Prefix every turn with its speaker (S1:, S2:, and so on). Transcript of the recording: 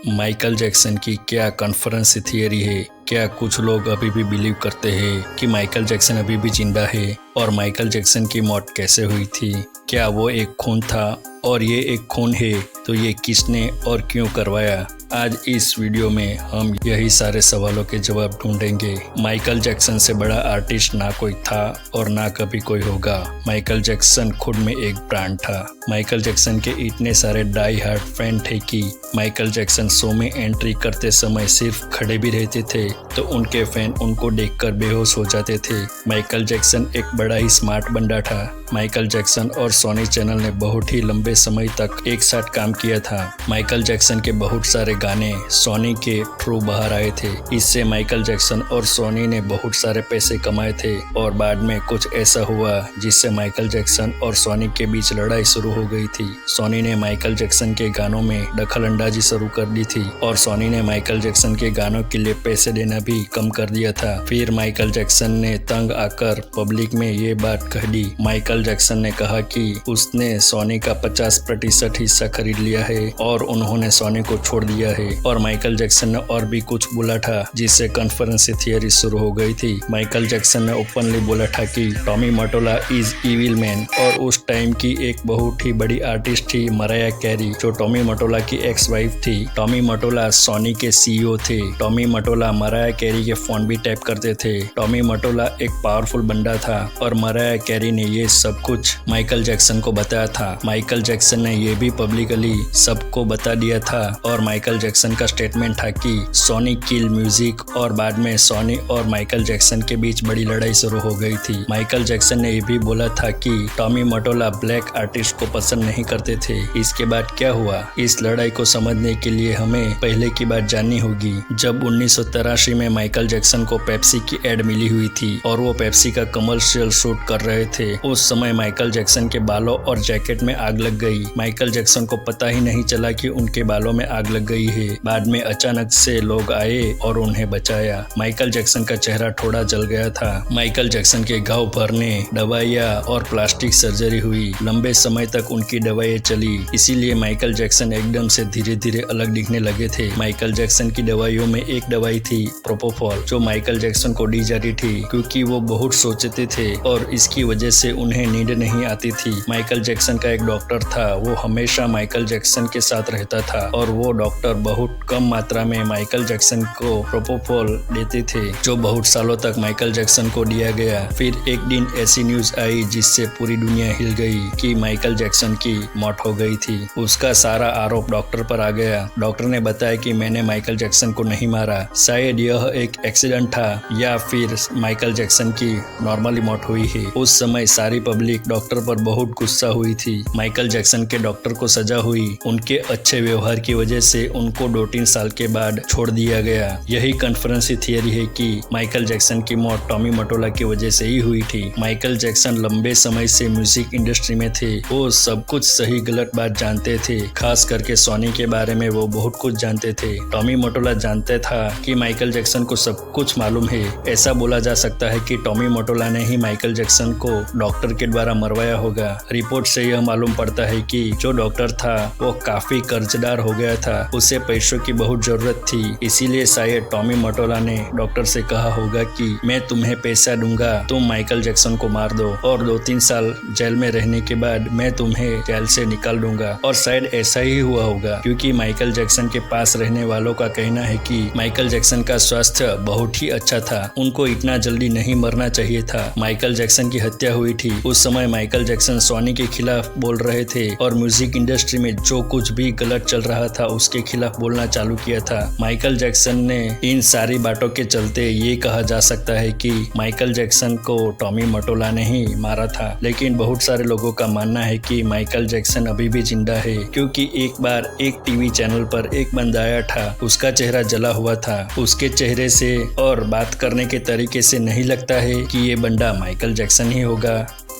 S1: Michael Jackson की क्या conspiracy theory है? क्या कुछ लोग अभी भी बिलीव करते हैं कि माइकल जैक्सन अभी भी जिंदा है? और माइकल जैक्सन की मौत कैसे हुई थी? क्या वो एक खून था और ये एक खून है तो ये किसने और क्यों करवाया? आज इस वीडियो में हम यही सारे सवालों के जवाब ढूंढेंगे। माइकल जैक्सन से बड़ा आर्टिस्ट ना कोई था और ना कभी कोई होगा। माइकल जैक्सन खुद में एक ब्रांड था। माइकल जैक्सन के इतने सारे डाई हार्ड फैन थे कि माइकल जैक्सन शो में एंट्री करते समय सिर्फ खड़े भी रहते थे तो उनके फैन उनको देखकर बेहोश हो जाते थे। माइकल जैक्सन एक बड़ा ही स्मार्ट बंदा था। माइकल जैक्सन और सोनी चैनल ने बहुत ही लंबे समय तक एक साथ काम किया था। माइकल जैक्सन के बहुत सारे गाने सोनी के थ्रू बाहर आए थे। इससे माइकल जैक्सन और सोनी ने बहुत सारे पैसे कमाए थे और बाद में कुछ ऐसा हुआ जिससे माइकल जैक्सन और सोनी के बीच लड़ाई शुरू हो गई थी। सोनी ने माइकल जैक्सन के गानों में दखलंदाजी शुरू कर दी थी और सोनी ने माइकल जैक्सन के गानों के लिए पैसे देना भी कम कर दिया था। फिर माइकल जैक्सन ने तंग आकर पब्लिक में ये बात कह दी। माइकल जैक्सन ने कहा कि उसने सोनी का 50% हिस्सा खरीद लिया है और उन्होंने सोनी को छोड़ दिया है। और माइकल जैक्सन ने और भी कुछ बोला था जिससे कॉन्स्पिरेसी थियरी शुरू हो गई थी। माइकल जैक्सन ने ओपनली बोला था कि Tommy Motorola is evil man. और उस टाइम की एक बहुत ही बड़ी आर्टिस्ट थी मराया कैरी, जो टॉमी मोटोला की एक्स वाइफ थी। टॉमी मोटोला सोनी के CEO थे। टॉमी मोटोला मराया कैरी के फोन भी टैप करते थे। टॉमी मोटोला एक पावरफुल बंदा था और मराया कैरी ने ये सब कुछ माइकल जैक्सन को बताया था। माइकल जैक्सन ने ये भी पब्लिकली सबको बता दिया था और माइकल जैक्सन का स्टेटमेंट था कि सोनी किल म्यूजिक। और बाद में सोनी और माइकल जैक्सन के बीच बड़ी लड़ाई शुरू हो गई थी। माइकल जैक्सन ने ये भी बोला था कि टॉमी मोटोला ब्लैक आर्टिस्ट को पसंद नहीं करते थे। इसके बाद क्या हुआ, इस लड़ाई को समझने के लिए हमें पहले की बात जाननी होगी। जब 1983 में माइकल जैक्सन को पेप्सी की एड मिली हुई थी और वो पेप्सी का कमर्शियल शूट कर रहे थे, उस समय माइकल जैक्सन के बालों और जैकेट में आग लग गई। माइकल जैक्सन को पता ही नहीं चला कि उनके बालों में आग लग गई है। बाद में अचानक से लोग आए और उन्हें बचाया। माइकल जैक्सन का चेहरा थोड़ा जल गया था। माइकल जैक्सन के घाव भरने, दवाइयाँ और प्लास्टिक सर्जरी हुई। लंबे समय तक उनकी दवाइयाँ चली, इसीलिए माइकल जैक्सन एकदम से धीरे धीरे अलग दिखने लगे थे। माइकल जैक्सन की दवाइयों में एक दवाई थी प्रोपोफॉल, जो माइकल जैक्सन को दी जाती थी क्योंकि वो बहुत सोचते थे और इसकी वजह से उन्हें नींद नहीं आती थी। माइकल जैक्सन का एक डॉक्टर था, वो हमेशा माइकल जैक्सन के साथ रहता था और वो डॉक्टर बहुत कम मात्रा में माइकल जैक्सन को प्रोपोफॉल देते थे, जो बहुत सालों तक माइकल जैक्सन को दिया गया। फिर एक दिन ऐसी न्यूज आई जिससे पूरी दुनिया हिल गई कि माइकल जैक्सन की मौत हो गई थी। उसका सारा आरोप डॉक्टर पर आ गया। डॉक्टर ने बताया कि मैंने माइकल जैक्सन को नहीं मारा, शायद यह एक एक्सीडेंट था या फिर माइकल जैक्सन की नॉर्मली मौत हुई है। उस समय सारी पब्लिक डॉक्टर पर बहुत गुस्सा हुई थी। माइकल जैक्सन के डॉक्टर को सजा हुई। उनके अच्छे व्यवहार की वजह से उनको 2-3 साल के बाद छोड़ दिया गया। यही कॉन्स्पिरेसी थियरी है कि माइकल जैक्सन की मौत टॉमी मोटोला की वजह से ही हुई थी। माइकल जैक्सन लंबे समय से म्यूजिक इंडस्ट्री में थे। वो सब कुछ सही गलत बात जानते थे, खास करके सोनी के बारे में वो बहुत कुछ जानते थे। टॉमी मोटोला जानते था कि माइकल जैक्सन को सब कुछ मालूम है। ऐसा बोला जा सकता है कि टॉमी मोटोला ने ही माइकल जैक्सन को डॉक्टर के द्वारा मरवाया होगा। रिपोर्ट से यह मालूम पड़ता है कि जो डॉक्टर था वो काफी कर्जदार हो गया था, उसे पैसों की बहुत जरूरत थी। इसीलिए शायद टॉमी मोटोला ने डॉक्टर से कहा होगा कि मैं तुम्हें पैसा दूंगा, तुम माइकल जैक्सन को मार दो और 2-3 साल जेल में रहने के बाद मैं तुम्हें जेल से निकाल दूंगा। और शायद ऐसा ही हुआ होगा क्योंकि माइकल जैक्सन के पास रहने वालों का कहना है कि माइकल जैक्सन का स्वास्थ्य बहुत ही अच्छा था, उनको इतना जल्दी नहीं मरना चाहिए था। माइकल जैक्सन की हत्या हुई थी। उस समय माइकल जैक्सन सोनी के खिलाफ बोल रहे थे और म्यूजिक इंडस्ट्री में जो कुछ भी गलत चल रहा था उसके खिलाफ बोलना चालू किया था। माइकल जैक्सन ने इन सारी बातों के चलते ये कहा जा सकता है कि माइकल जैक्सन को टॉमी मोटोला ने ही मारा था। लेकिन बहुत सारे लोगों का मानना है कि माइकल जैक्सन अभी भी जिंदा है, क्योंकि एक बार एक टीवी चैनल पर एक बंदा आया था, उसका चेहरा जला हुआ था। उसके चेहरे से और बात करने के तरीके से नहीं लगता है कि ये बंदा माइकल जैक्सन ही होगा।